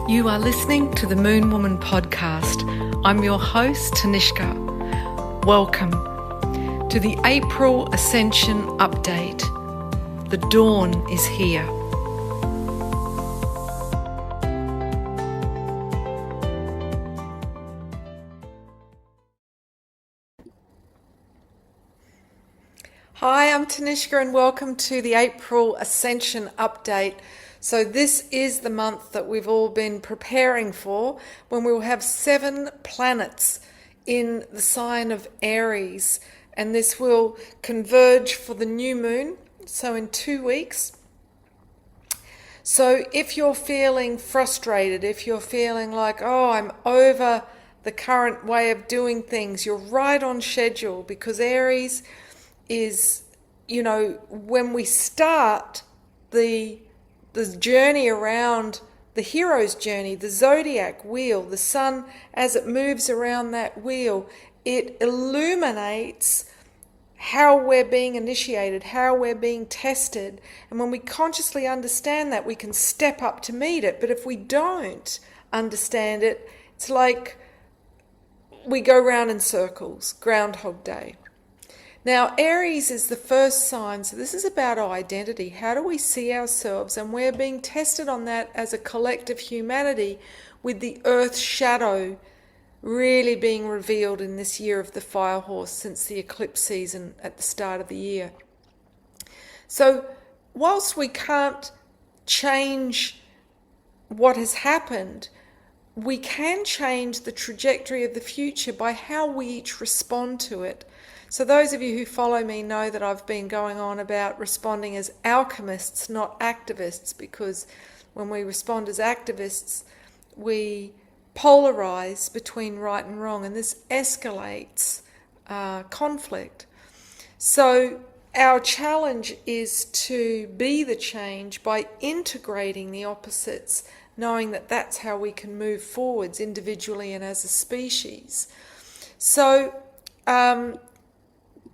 You are listening to the Moon Woman podcast. I'm your host, Tanishka. Welcome to the April Ascension update. The dawn is here. Hi, I'm Tanishka and welcome to the April Ascension update. So this is the month that we've all been preparing for, when we will have 7 planets in the sign of Aries, and this will converge for the new moon, so in 2 weeks. So if you're feeling frustrated, if you're feeling like, oh, I'm over the current way of doing things, you're right on schedule, because Aries is, when we start the journey around the hero's journey, the zodiac wheel, the sun, as it moves around that wheel, it illuminates how we're being initiated, how we're being tested. And when we consciously understand that, we can step up to meet it. But if we don't understand it, it's like we go round in circles, Groundhog Day. Now, Aries is the first sign, so this is about our identity. How do we see ourselves? And we're being tested on that as a collective humanity, with the Earth shadow really being revealed in this year of the fire horse since the eclipse season at the start of the year. So, whilst we can't change what has happened, we can change the trajectory of the future by how we each respond to it. So those of you who follow me know that I've been going on about responding as alchemists, not activists, because when we respond as activists, we polarize between right and wrong, and this escalates conflict. So our challenge is to be the change by integrating the opposites, knowing that that's how we can move forwards individually and as a species. So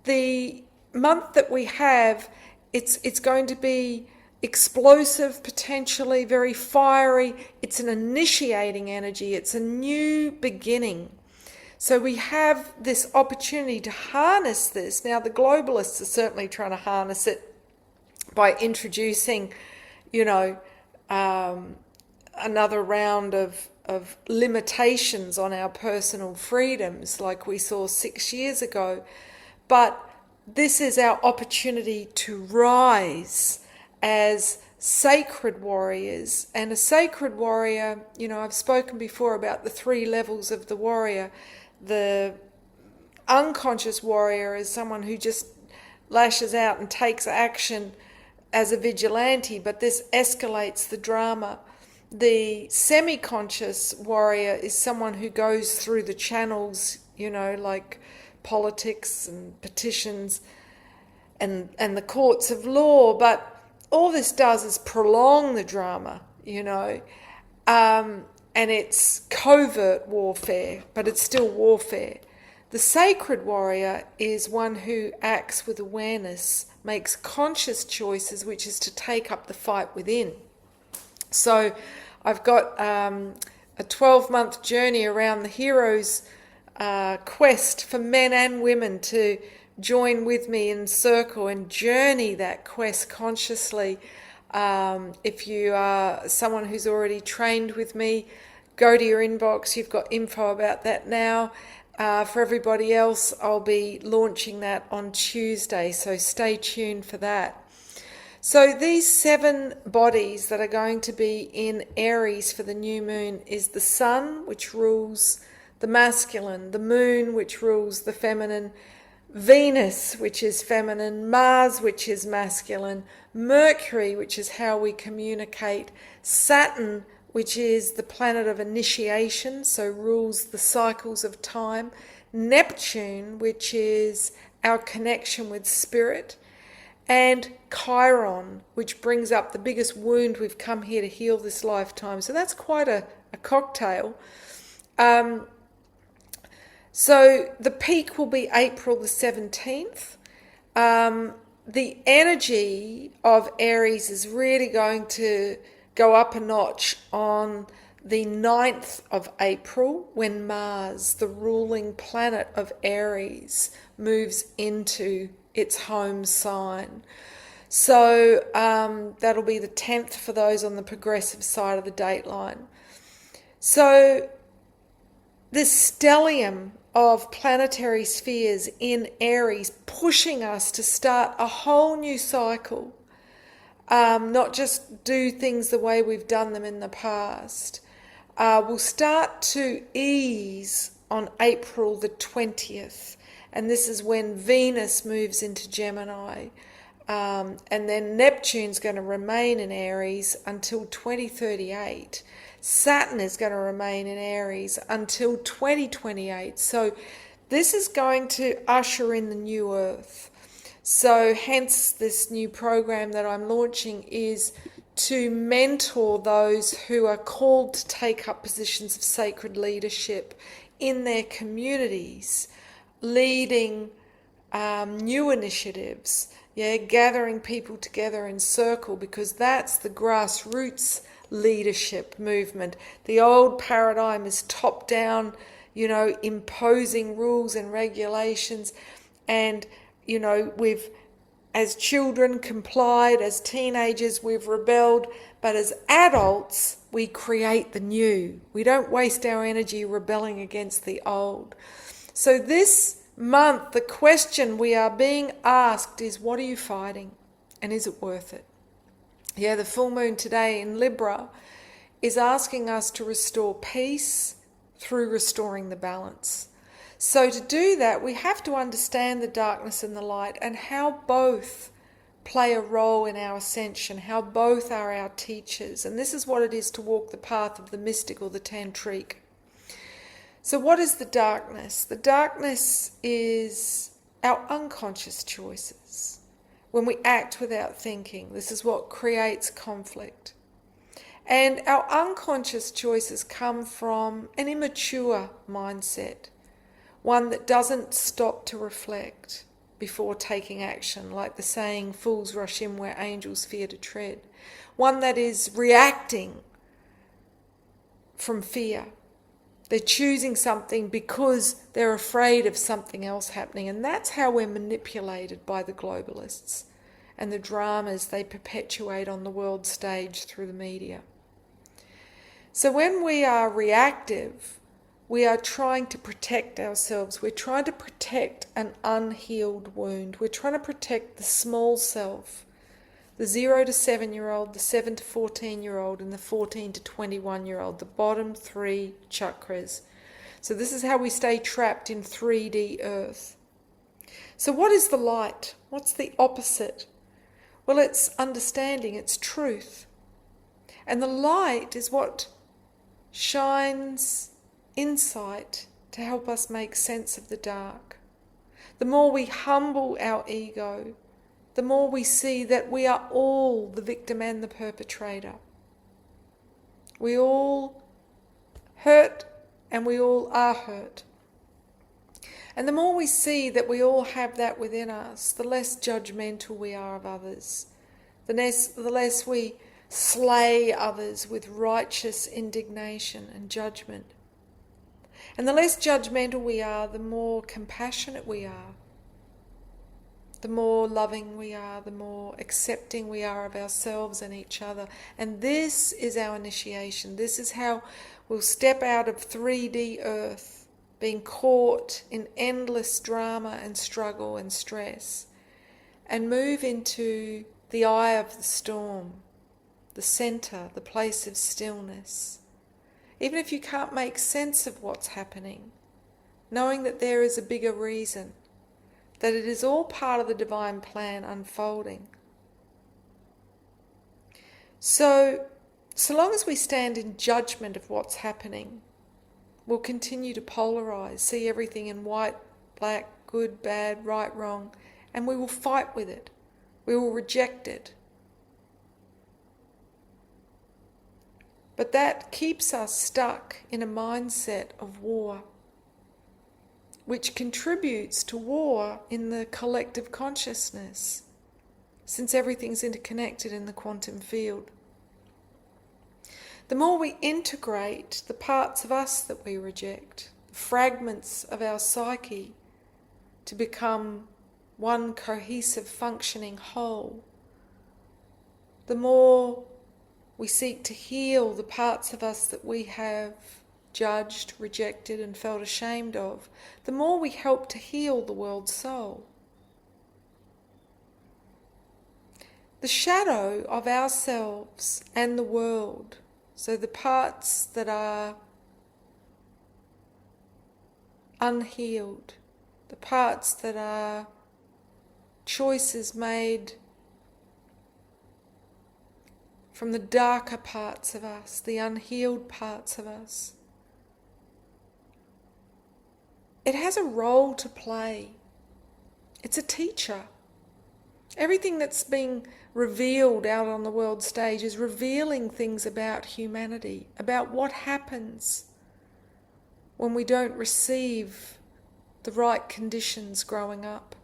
the month that we have, it's going to be explosive, potentially very fiery. It's an initiating energy. It's a new beginning. So we have this opportunity to harness this. Now, the globalists are certainly trying to harness it by introducing, another round of limitations on our personal freedoms, like we saw 6 years ago. But this is our opportunity to rise as sacred warriors. And a sacred warrior, I've spoken before about the 3 levels of the warrior. The unconscious warrior is someone who just lashes out and takes action as a vigilante, but this escalates the drama. The semi-conscious warrior is someone who goes through the channels, like politics and petitions and the courts of law, but all this does is prolong the drama, and it's covert warfare, but it's still warfare. The sacred warrior is one who acts with awareness, makes conscious choices, which is to take up the fight within. So I've got a 12-month journey around the heroes quest for men and women to join with me in circle and journey that quest consciously. If you are someone who's already trained with me, go to your inbox. You've got info about that now. For everybody else, I'll be launching that on Tuesday, so stay tuned for that. So these 7 bodies that are going to be in Aries for the new moon is the sun, which rules the masculine, the moon, which rules the feminine, Venus, which is feminine, Mars, which is masculine, Mercury, which is how we communicate, Saturn, which is the planet of initiation, so rules the cycles of time, Neptune, which is our connection with spirit, and Chiron, which brings up the biggest wound we've come here to heal this lifetime. So that's quite a cocktail. So the peak will be April the 17th. The energy of Aries is really going to go up a notch on the 9th of April, when Mars, the ruling planet of Aries, moves into its home sign. So that'll be the 10th for those on the progressive side of the dateline. So this stellium of planetary spheres in Aries pushing us to start a whole new cycle, not just do things the way we've done them in the past. Will start to ease on April the 20th, and this is when Venus moves into Gemini, and then Neptune's going to remain in Aries until 2038. Saturn is going to remain in Aries until 2028. So this is going to usher in the new Earth. So hence this new program that I'm launching is to mentor those who are called to take up positions of sacred leadership in their communities, leading new initiatives, gathering people together in circle, because that's the grassroots leadership movement. The old paradigm is top-down, imposing rules and regulations, and we've, as children, complied. As teenagers, we've rebelled. But as adults, we create the new. We don't waste our energy rebelling against the old. So this month, the question we are being asked is, what are you fighting? And is it worth it? The full moon today in Libra is asking us to restore peace through restoring the balance. So to do that, we have to understand the darkness and the light and how both play a role in our ascension, how both are our teachers. And this is what it is to walk the path of the mystic or the tantric. So what is the darkness? The darkness is our unconscious choices. When we act without thinking, this is what creates conflict. And our unconscious choices come from an immature mindset. One that doesn't stop to reflect before taking action, like the saying, fools rush in where angels fear to tread. One that is reacting from fear. They're choosing something because they're afraid of something else happening. And that's how we're manipulated by the globalists and the dramas they perpetuate on the world stage through the media. So when we are reactive, we are trying to protect ourselves. We're trying to protect an unhealed wound. We're trying to protect the small self, the 0 to 7-year-old, the 7 to 14-year-old, and the 14 to 21-year-old, the bottom 3 chakras. So this is how we stay trapped in 3D Earth. So what is the light? What's the opposite? Well, it's understanding, it's truth. And the light is what shines insight to help us make sense of the dark. The more we humble our ego, the more we see that we are all the victim and the perpetrator. We all hurt and we all are hurt. And the more we see that we all have that within us, the less judgmental we are of others. The less we slay others with righteous indignation and judgment. And the less judgmental we are, the more compassionate we are. The more loving we are, the more accepting we are of ourselves and each other. And this is our initiation. This is how we'll step out of 3D Earth, being caught in endless drama and struggle and stress, and move into the eye of the storm, the center, the place of stillness. Even if you can't make sense of what's happening, knowing that there is a bigger reason, that it is all part of the divine plan unfolding. So long as we stand in judgment of what's happening, we'll continue to polarize, see everything in white, black, good, bad, right, wrong, and we will fight with it. We will reject it. But that keeps us stuck in a mindset of war, which contributes to war in the collective consciousness, since everything's interconnected in the quantum field. the more we integrate the parts of us that we reject, the fragments of our psyche, to become one cohesive functioning whole, the more we seek to heal the parts of us that we have judged, rejected and felt ashamed of, the more we help to heal the world's soul. The shadow of ourselves and the world, so the parts that are unhealed, the parts that are choices made from the darker parts of us, the unhealed parts of us, it has a role to play. It's a teacher. Everything that's being revealed out on the world stage is revealing things about humanity, about what happens when we don't receive the right conditions growing up.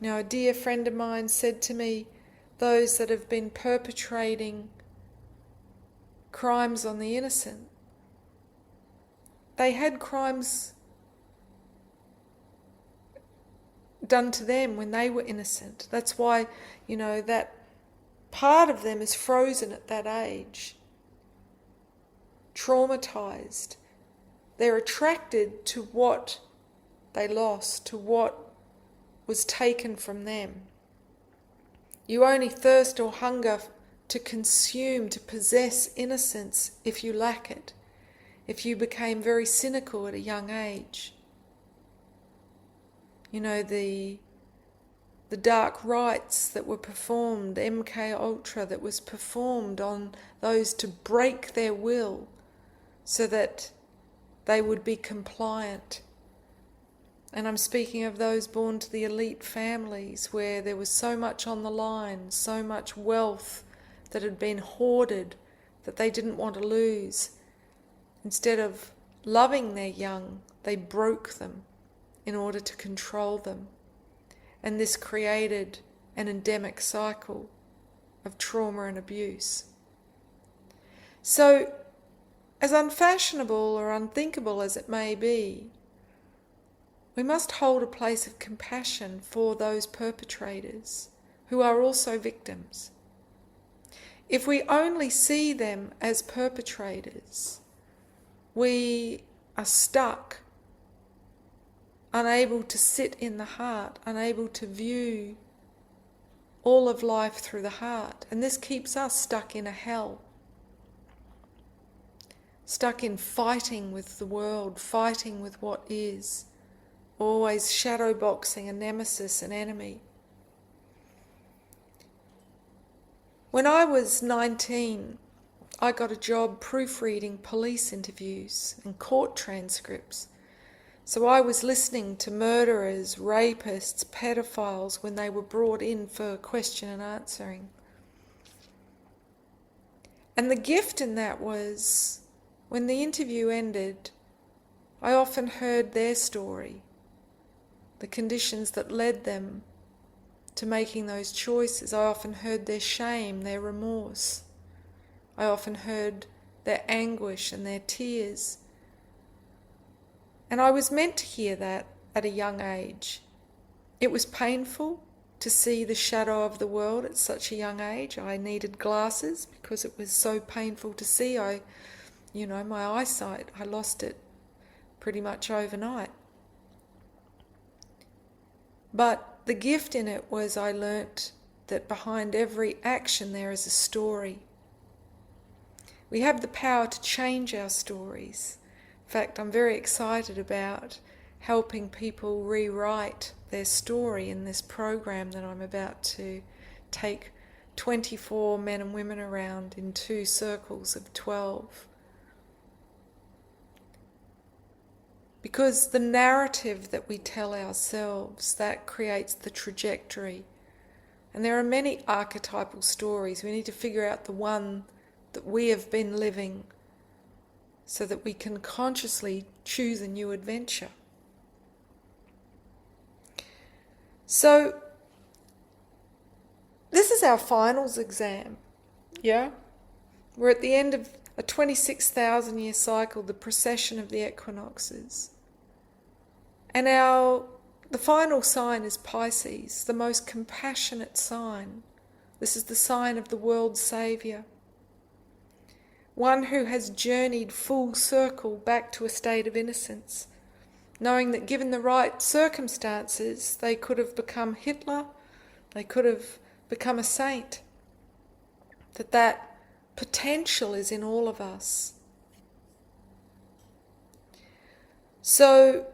Now, a dear friend of mine said to me, those that have been perpetrating crimes on the innocent, they had crimes done to them when they were innocent. That's why, that part of them is frozen at that age, traumatized. They're attracted to what they lost, to what was taken from them. You only thirst or hunger to consume, to possess innocence if you lack it, if you became very cynical at a young age. The dark rites that were performed, MK Ultra that was performed on those to break their will so that they would be compliant. And I'm speaking of those born to the elite families where there was so much on the line, so much wealth that had been hoarded that they didn't want to lose. Instead of loving their young, they broke them in order to control them. And this created an endemic cycle of trauma and abuse. So, as unfashionable or unthinkable as it may be, we must hold a place of compassion for those perpetrators who are also victims. If we only see them as perpetrators, we are stuck, unable to sit in the heart, unable to view all of life through the heart. And this keeps us stuck in a hell, stuck in fighting with the world, fighting with what is, always shadow boxing a nemesis, an enemy. When I was 19, I got a job proofreading police interviews and court transcripts. So I was listening to murderers, rapists, pedophiles when they were brought in for question and answering. And the gift in that was, when the interview ended, I often heard their story, the conditions that led them to making those choices. I often heard their shame, their remorse. I often heard their anguish and their tears. And I was meant to hear that at a young age. It was painful to see the shadow of the world at such a young age. I needed glasses because it was so painful to see. My eyesight, I lost it pretty much overnight. But the gift in it was I learnt that behind every action there is a story. We have the power to change our stories. In fact, I'm very excited about helping people rewrite their story in this program that I'm about to take 24 men and women around in 2 circles of 12. Because the narrative that we tell ourselves, that creates the trajectory. And there are many archetypal stories. We need to figure out the one that we have been living so that we can consciously choose a new adventure. So, this is our finals exam, yeah? We're at the end of a 26,000 year cycle, the precession of the equinoxes. And the final sign is Pisces, the most compassionate sign. This is the sign of the world saviour. One who has journeyed full circle back to a state of innocence, knowing that given the right circumstances, they could have become Hitler, they could have become a saint. That potential is in all of us. So,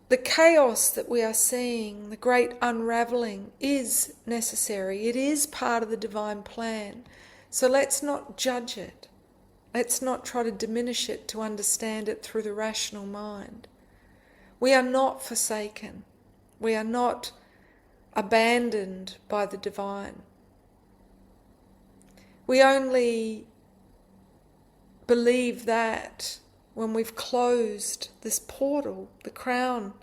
the chaos that we are seeing, the great unravelling, is necessary. It is part of the divine plan. So let's not judge it. Let's not try to diminish it to understand it through the rational mind. We are not forsaken. We are not abandoned by the divine. We only believe that when we've closed this portal, the crown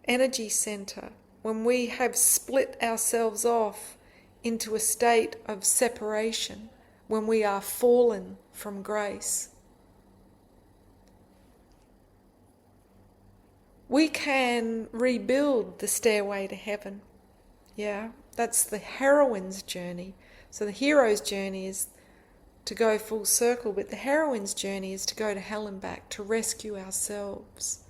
energy centre, when we have split ourselves off into a state of separation, when we are fallen from grace. We can rebuild the stairway to heaven. Yeah, that's the heroine's journey. So the hero's journey is to go full circle, but the heroine's journey is to go to hell and back, to rescue ourselves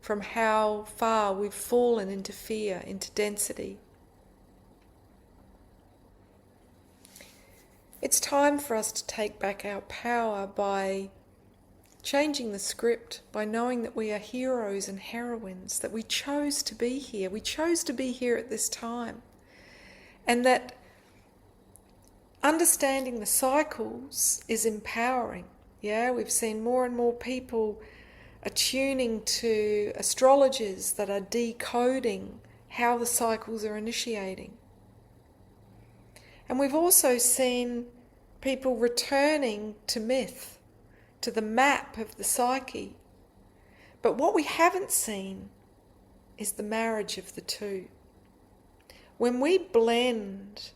from how far we've fallen into fear, into density. It's time for us to take back our power by changing the script, by knowing that we are heroes and heroines, that we chose to be here. We chose to be here at this time. And that understanding the cycles is empowering. Yeah, we've seen more and more people attuning to astrologers that are decoding how the cycles are initiating. And we've also seen people returning to myth, to the map of the psyche. But what we haven't seen is the marriage of the two. When we blend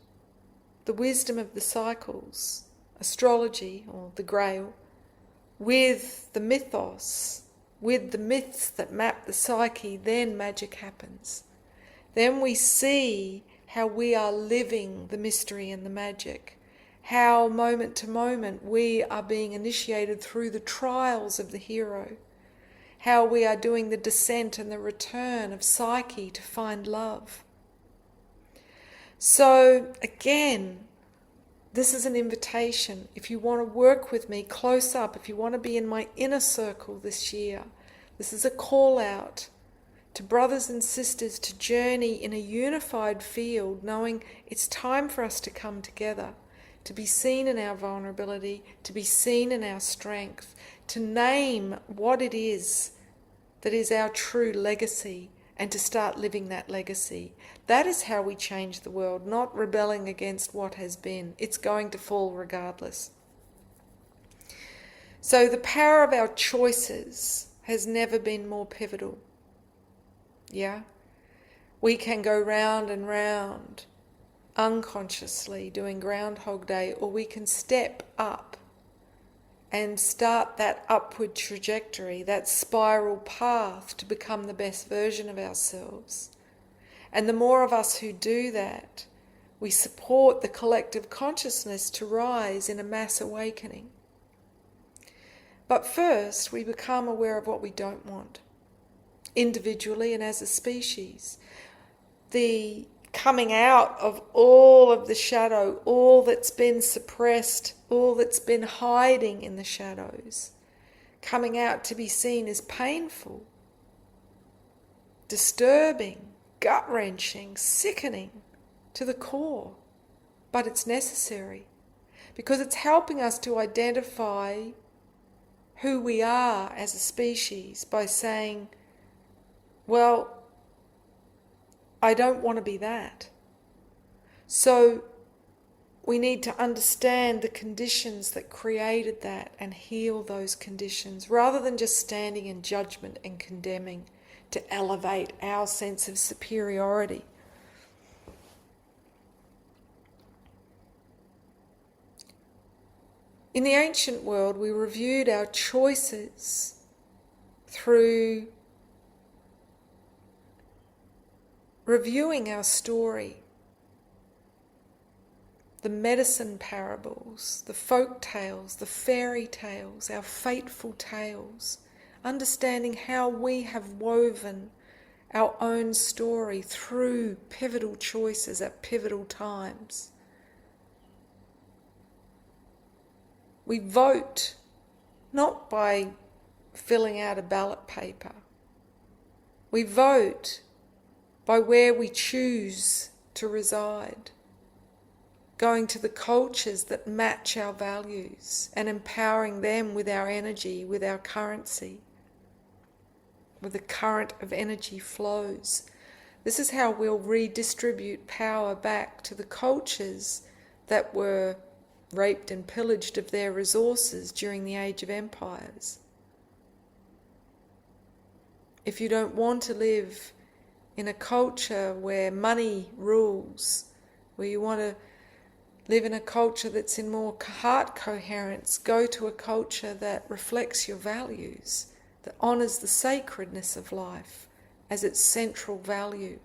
the wisdom of the cycles, astrology or the Grail, with the mythos, with the myths that map the psyche, then magic happens. Then we see how we are living the mystery and the magic, how moment to moment we are being initiated through the trials of the hero, how we are doing the descent and the return of psyche to find love. So again, this is an invitation. If you want to work with me close up, if you want to be in my inner circle this year, this is a call out to brothers and sisters to journey in a unified field, knowing it's time for us to come together, to be seen in our vulnerability, to be seen in our strength, to name what it is that is our true legacy, and to start living that legacy. That is how we change the world, not rebelling against what has been. It's going to fall regardless. So the power of our choices has never been more pivotal. Yeah? We can go round and round unconsciously doing Groundhog Day, or we can step up and start that upward trajectory, that spiral path to become the best version of ourselves. And the more of us who do that, we support the collective consciousness to rise in a mass awakening. But first, we become aware of what we don't want, individually and as a species. The coming out of all of the shadow, all that's been suppressed, all that's been hiding in the shadows, coming out to be seen as painful, disturbing, gut-wrenching, sickening to the core. But it's necessary because it's helping us to identify who we are as a species by saying, well, I don't want to be that. So we need to understand the conditions that created that and heal those conditions, rather than just standing in judgment and condemning to elevate our sense of superiority. In the ancient world, we reviewed our choices through reviewing our story, the medicine parables, the folk tales, the fairy tales, our fateful tales, understanding how we have woven our own story through pivotal choices at pivotal times. We vote not by filling out a ballot paper. We vote by where we choose to reside, going to the cultures that match our values and empowering them with our energy, with our currency, with the current of energy flows. This is how we'll redistribute power back to the cultures that were raped and pillaged of their resources during the Age of Empires. If you don't want to live in a culture where money rules, where you want to live in a culture that's in more heart coherence, go to a culture that reflects your values, that honours the sacredness of life as its central value.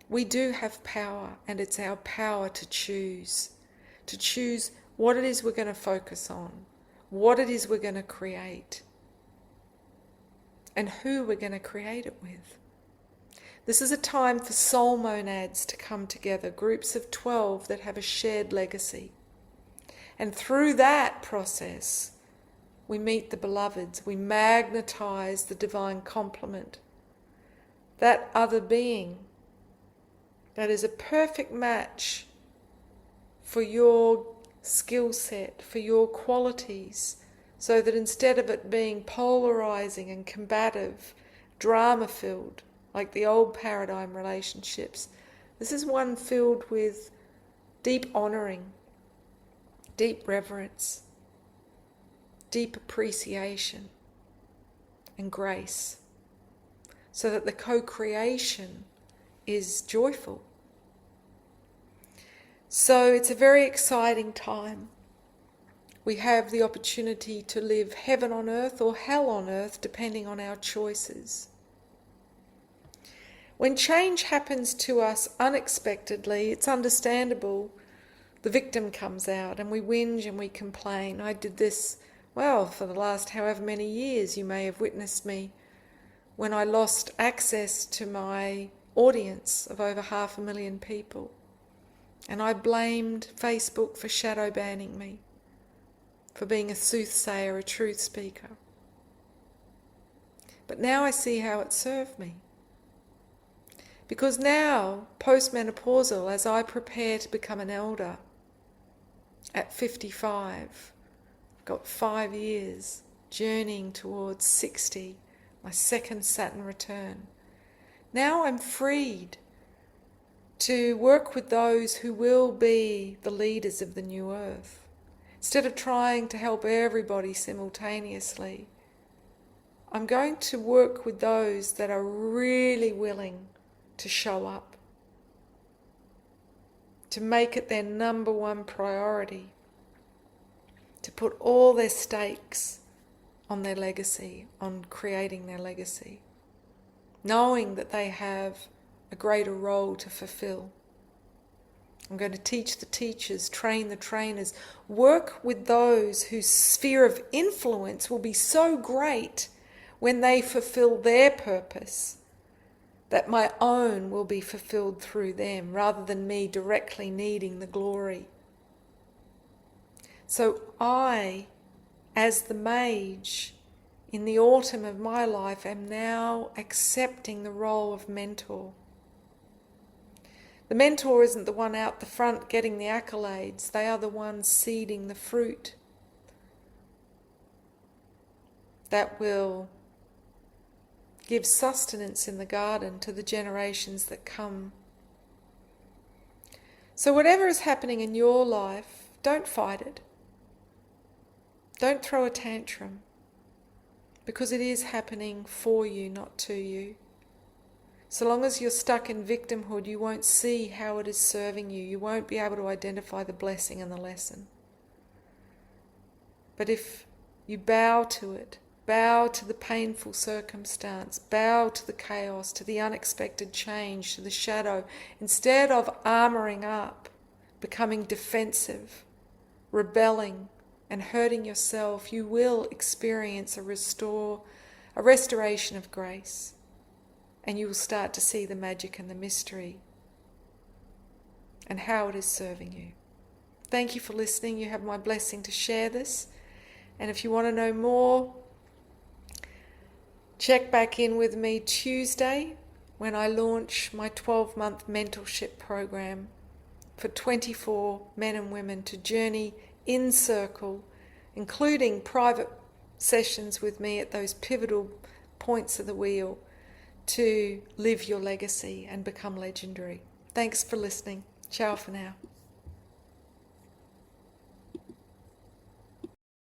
We do have power, and it's our power to choose what it is we're going to focus on, what it is we're going to create, and who we're going to create it with. This is a time for soul monads to come together, groups of 12 that have a shared legacy. And through that process, we meet the beloveds, we magnetize the divine complement, that other being that is a perfect match for your skill set, for your qualities, so that instead of it being polarizing and combative, drama-filled, like the old paradigm relationships, this is one filled with deep honoring, deep reverence, deep appreciation and grace, so that the co-creation is joyful. So it's a very exciting time. We have the opportunity to live heaven on earth or hell on earth, depending on our choices. When change happens to us unexpectedly, it's understandable. The victim comes out and we whinge and we complain. I did this, for the last however many years. You may have witnessed me when I lost access to my audience of over 500,000 people. And I blamed Facebook for shadow banning me, for being a soothsayer, a truth speaker. But now I see how it served me. Because now, postmenopausal, as I prepare to become an elder at 55, I've got 5 years journeying towards 60, my second Saturn return. Now I'm freed to work with those who will be the leaders of the new earth. Instead of trying to help everybody simultaneously, I'm going to work with those that are really willing to show up, to make it their number one priority, to put all their stakes on their legacy, on creating their legacy, knowing that they have a greater role to fulfill. I'm going to teach the teachers, train the trainers, work with those whose sphere of influence will be so great when they fulfill their purpose, that my own will be fulfilled through them, rather than me directly needing the glory. So I, as the mage, in the autumn of my life, am now accepting the role of mentor. The mentor isn't the one out the front getting the accolades. They are the ones seeding the fruit that will give sustenance in the garden to the generations that come. So whatever is happening in your life, don't fight it. Don't throw a tantrum, because it is happening for you, not to you. So long as you're stuck in victimhood, you won't see how it is serving you. You won't be able to identify the blessing and the lesson. But if you bow to it, bow to the painful circumstance, bow to the chaos, to the unexpected change, to the shadow, instead of armouring up, becoming defensive, rebelling, and hurting yourself, you will experience a restoration of grace. And you will start to see the magic and the mystery and how it is serving you. Thank you for listening. You have my blessing to share this. And if you want to know more, check back in with me Tuesday when I launch my 12-month mentorship program for 24 men and women to journey in circle, including private sessions with me at those pivotal points of the wheel, to live your legacy and become legendary. Thanks for listening. Ciao for now.